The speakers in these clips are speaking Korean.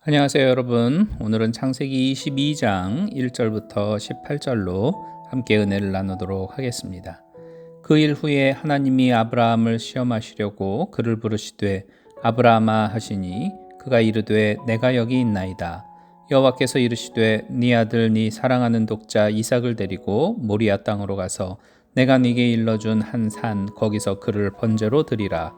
안녕하세요, 여러분. 오늘은 창세기 22장 1절부터 18절로 함께 은혜를 나누도록 하겠습니다. 그 일 후에 하나님이 아브라함을 시험하시려고 그를 부르시되 아브라함아 하시니 그가 이르되 내가 여기 있나이다. 여호와께서 이르시되 네 아들 네 사랑하는 독자 이삭을 데리고 모리아 땅으로 가서 내가 네게 일러준 한 산 거기서 그를 번제로 드리라.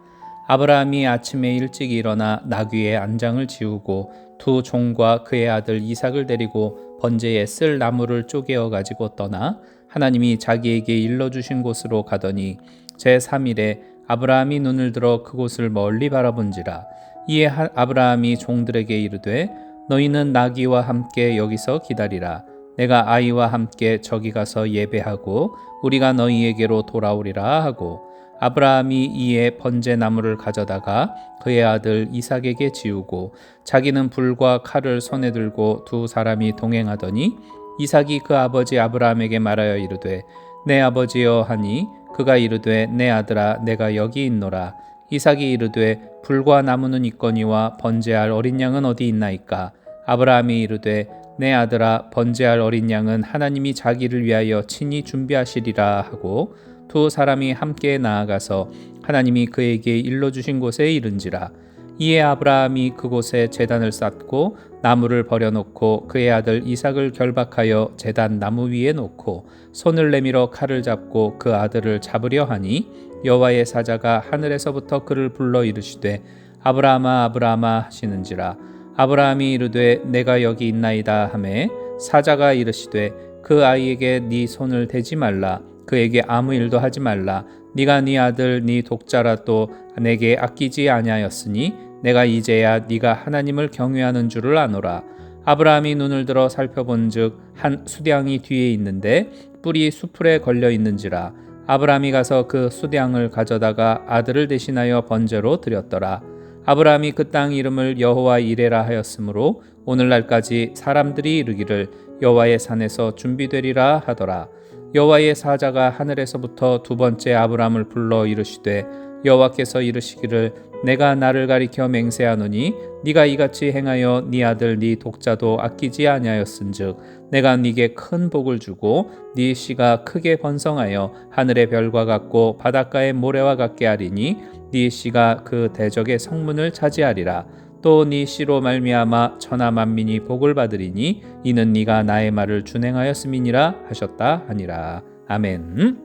아브라함이 아침에 일찍 일어나 나귀의 안장을 지우고 두 종과 그의 아들 이삭을 데리고 번제에 쓸 나무를 쪼개어 가지고 떠나 하나님이 자기에게 일러주신 곳으로 가더니 제3일에 아브라함이 눈을 들어 그곳을 멀리 바라본지라. 이에 아브라함이 종들에게 이르되 너희는 나귀와 함께 여기서 기다리라. 내가 아이와 함께 저기 가서 예배하고 우리가 너희에게로 돌아오리라 하고, 아브라함이 이에 번제 나무를 가져다가 그의 아들 이삭에게 지우고 자기는 불과 칼을 손에 들고 두 사람이 동행하더니 이삭이 그 아버지 아브라함에게 말하여 이르되 내 아버지여 하니 그가 이르되 내 아들아 내가 여기 있노라. 이삭이 이르되 불과 나무는 있거니와 번제할 어린 양은 어디 있나이까. 아브라함이 이르되 내 아들아 번제할 어린 양은 하나님이 자기를 위하여 친히 준비하시리라 하고, 두 사람이 함께 나아가서 하나님이 그에게 일러주신 곳에 이른지라. 이에 아브라함이 그곳에 제단을 쌓고 나무를 버려놓고 그의 아들 이삭을 결박하여 제단 나무 위에 놓고 손을 내밀어 칼을 잡고 그 아들을 잡으려 하니 여호와의 사자가 하늘에서부터 그를 불러 이르시되 아브라함아 아브라함아 하시는지라. 아브라함이 이르되 내가 여기 있나이다 하매 사자가 이르시되 그 아이에게 네 손을 대지 말라. 그에게 아무 일도 하지 말라. 네가 네 아들 네 독자라도 내게 아끼지 아니하였으니 내가 이제야 네가 하나님을 경외하는 줄을 아노라. 아브라함이 눈을 들어 살펴본즉 한 수량이 뒤에 있는데 뿔이 수풀에 걸려 있는지라. 아브라함이 가서 그 수량을 가져다가 아들을 대신하여 번제로 드렸더라. 아브라함이 그 땅 이름을 여호와 이레라 하였으므로 오늘날까지 사람들이 이르기를 여호와의 산에서 준비되리라 하더라. 여호와의 사자가 하늘에서부터 두 번째 아브라함을 불러 이르시되 여호와께서 이르시기를 내가 나를 가리켜 맹세하노니 네가 이같이 행하여 네 아들 네 독자도 아끼지 아니하였은즉 내가 네게 큰 복을 주고 네 씨가 크게 번성하여 하늘의 별과 같고 바닷가의 모래와 같게 하리니 네 씨가 그 대적의 성문을 차지하리라. 또 네 씨로 말미암아 천하 만민이 복을 받으리니 이는 네가 나의 말을 준행하였음이니라 하셨다 하니라. 아멘.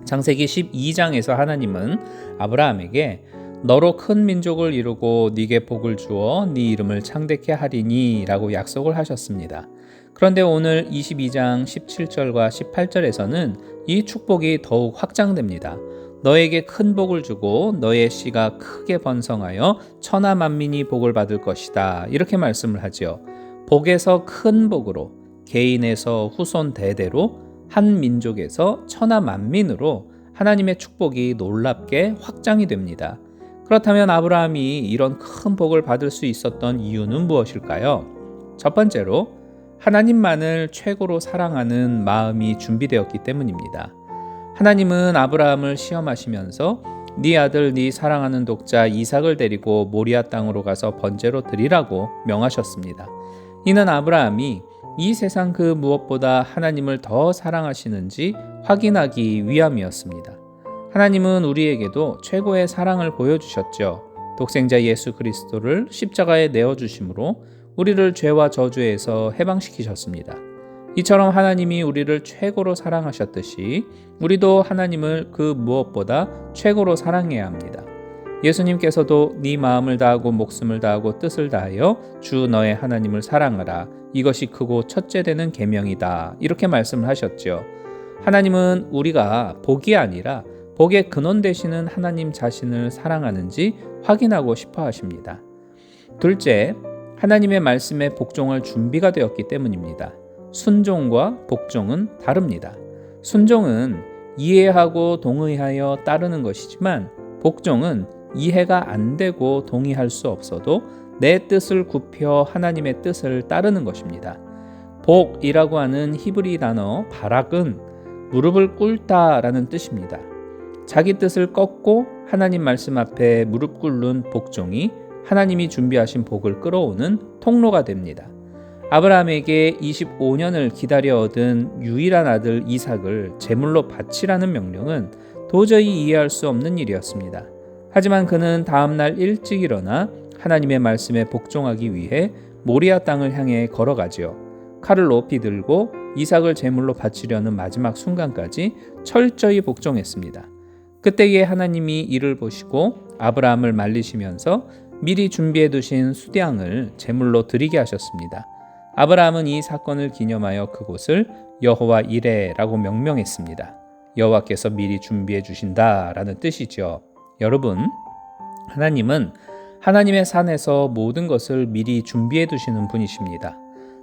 창세기 12장에서 하나님은 아브라함에게 너로 큰 민족을 이루고 네게 복을 주어 네 이름을 창대케 하리니 라고 약속을 하셨습니다. 그런데 오늘 22장 17절과 18절에서는 이 축복이 더욱 확장됩니다. 너에게 큰 복을 주고 너의 씨가 크게 번성하여 천하 만민이 복을 받을 것이다. 이렇게 말씀을 하지요. 복에서 큰 복으로, 개인에서 후손 대대로, 한 민족에서 천하 만민으로 하나님의 축복이 놀랍게 확장이 됩니다. 그렇다면 아브라함이 이런 큰 복을 받을 수 있었던 이유는 무엇일까요? 첫 번째로 하나님만을 최고로 사랑하는 마음이 준비되었기 때문입니다. 하나님은 아브라함을 시험하시면서 네 아들 네 사랑하는 독자 이삭을 데리고 모리아 땅으로 가서 번제로 드리라고 명하셨습니다. 이는 아브라함이 이 세상 그 무엇보다 하나님을 더 사랑하시는지 확인하기 위함이었습니다. 하나님은 우리에게도 최고의 사랑을 보여주셨죠. 독생자 예수 그리스도를 십자가에 내어주심으로 우리를 죄와 저주에서 해방시키셨습니다. 이처럼 하나님이 우리를 최고로 사랑하셨듯이 우리도 하나님을 그 무엇보다 최고로 사랑해야 합니다. 예수님께서도 네 마음을 다하고 목숨을 다하고 뜻을 다하여 주 너의 하나님을 사랑하라. 이것이 크고 첫째 되는 계명이다. 이렇게 말씀을 하셨죠. 하나님은 우리가 복이 아니라 복의 근원 되시는 하나님 자신을 사랑하는지 확인하고 싶어 하십니다. 둘째, 하나님의 말씀에 복종할 준비가 되었기 때문입니다. 순종과 복종은 다릅니다. 순종은 이해하고 동의하여 따르는 것이지만 복종은 이해가 안 되고 동의할 수 없어도 내 뜻을 굽혀 하나님의 뜻을 따르는 것입니다. 복이라고 하는 히브리 단어 바락은 무릎을 꿇다라는 뜻입니다. 자기 뜻을 꺾고 하나님 말씀 앞에 무릎 꿇는 복종이 하나님이 준비하신 복을 끌어오는 통로가 됩니다. 아브라함에게 25년을 기다려 얻은 유일한 아들 이삭을 제물로 바치라는 명령은 도저히 이해할 수 없는 일이었습니다. 하지만 그는 다음날 일찍 일어나 하나님의 말씀에 복종하기 위해 모리아 땅을 향해 걸어가지요. 칼을 높이 들고 이삭을 제물로 바치려는 마지막 순간까지 철저히 복종했습니다. 그때에 하나님이 이를 보시고 아브라함을 말리시면서 미리 준비해 두신 수양을 제물로 드리게 하셨습니다. 아브라함은 이 사건을 기념하여 그곳을 여호와 이레라고 명명했습니다. 여호와께서 미리 준비해 주신다라는 뜻이죠. 여러분, 하나님은 하나님의 산에서 모든 것을 미리 준비해 두시는 분이십니다.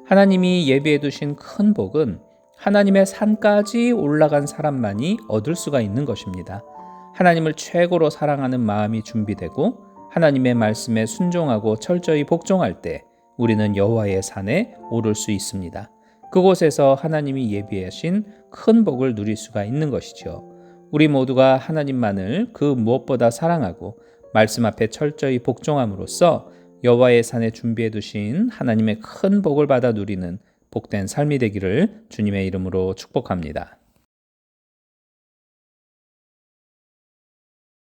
하나님이 예비해 두신 큰 복은 하나님의 산까지 올라간 사람만이 얻을 수가 있는 것입니다. 하나님을 최고로 사랑하는 마음이 준비되고 하나님의 말씀에 순종하고 철저히 복종할 때 우리는 여호와의 산에 오를 수 있습니다. 그곳에서 하나님이 예비하신 큰 복을 누릴 수가 있는 것이죠. 우리 모두가 하나님만을 그 무엇보다 사랑하고 말씀 앞에 철저히 복종함으로써 여호와의 산에 준비해 두신 하나님의 큰 복을 받아 누리는 복된 삶이 되기를 주님의 이름으로 축복합니다.